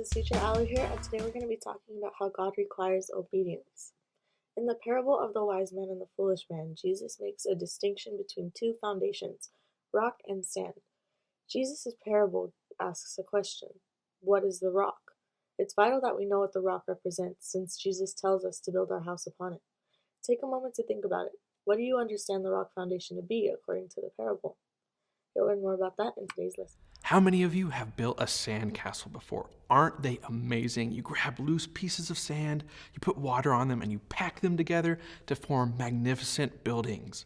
is teacher Allie here, and today we're going to be talking about how God requires obedience. In the parable of the wise man and the foolish man, Jesus makes a distinction between two foundations, rock and sand. Jesus' parable asks a question: what is the rock? It's vital that we know what the rock represents, since Jesus tells us to build our house upon it. Take a moment to think about it. What do you understand the rock foundation to be according to the parable? You'll learn more about that in today's lesson. How many of you have built a sand castle before? Aren't they amazing? You grab loose pieces of sand, you put water on them, and you pack them together to form magnificent buildings.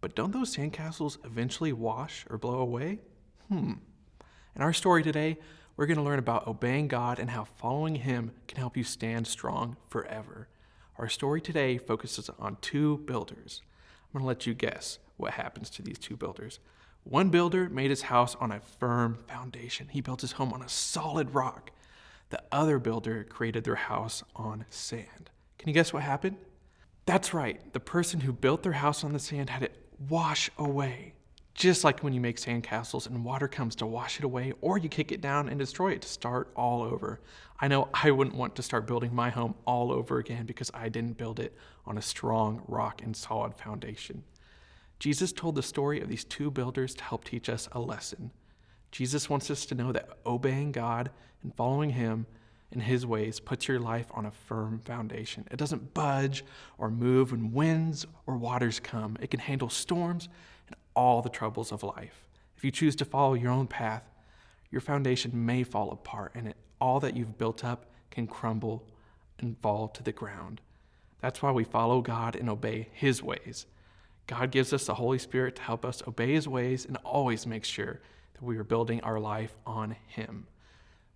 But don't those sandcastles eventually wash or blow away? In our story today, we're going to learn about obeying God and how following Him can help you stand strong forever. Our story today focuses on two builders. I'm going to let you guess what happens to these two builders. One builder made his house on a firm foundation. He built his home on a solid rock. The other builder created their house on sand. Can you guess what happened? That's right. The person who built their house on the sand had it wash away. Just like when you make sand castles and water comes to wash it away, or you kick it down and destroy it to start all over. I know I wouldn't want to start building my home all over again because I didn't build it on a strong rock and solid foundation. Jesus told the story of these two builders to help teach us a lesson. Jesus wants us to know that obeying God and following Him in His ways puts your life on a firm foundation. It doesn't budge or move when winds or waters come. It can handle storms and all the troubles of life. If you choose to follow your own path, your foundation may fall apart and all that you've built up can crumble and fall to the ground. That's why we follow God and obey His ways. God gives us the Holy Spirit to help us obey His ways and always make sure that we are building our life on Him.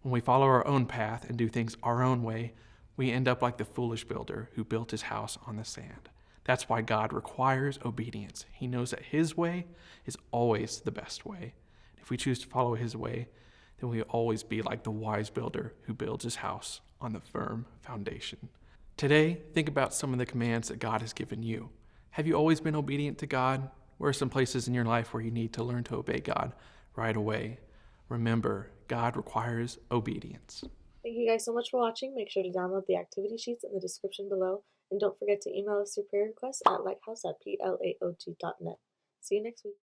When we follow our own path and do things our own way, we end up like the foolish builder who built his house on the sand. That's why God requires obedience. He knows that His way is always the best way. If we choose to follow His way, then we will always be like the wise builder who builds his house on the firm foundation. Today, think about some of the commands that God has given you. Have you always been obedient to God? Where are some places in your life where you need to learn to obey God right away? Remember, God requires obedience. Thank you guys so much for watching. Make sure to download the activity sheets in the description below. And don't forget to email us your prayer requests at lighthouse@plaog.net. See you next week.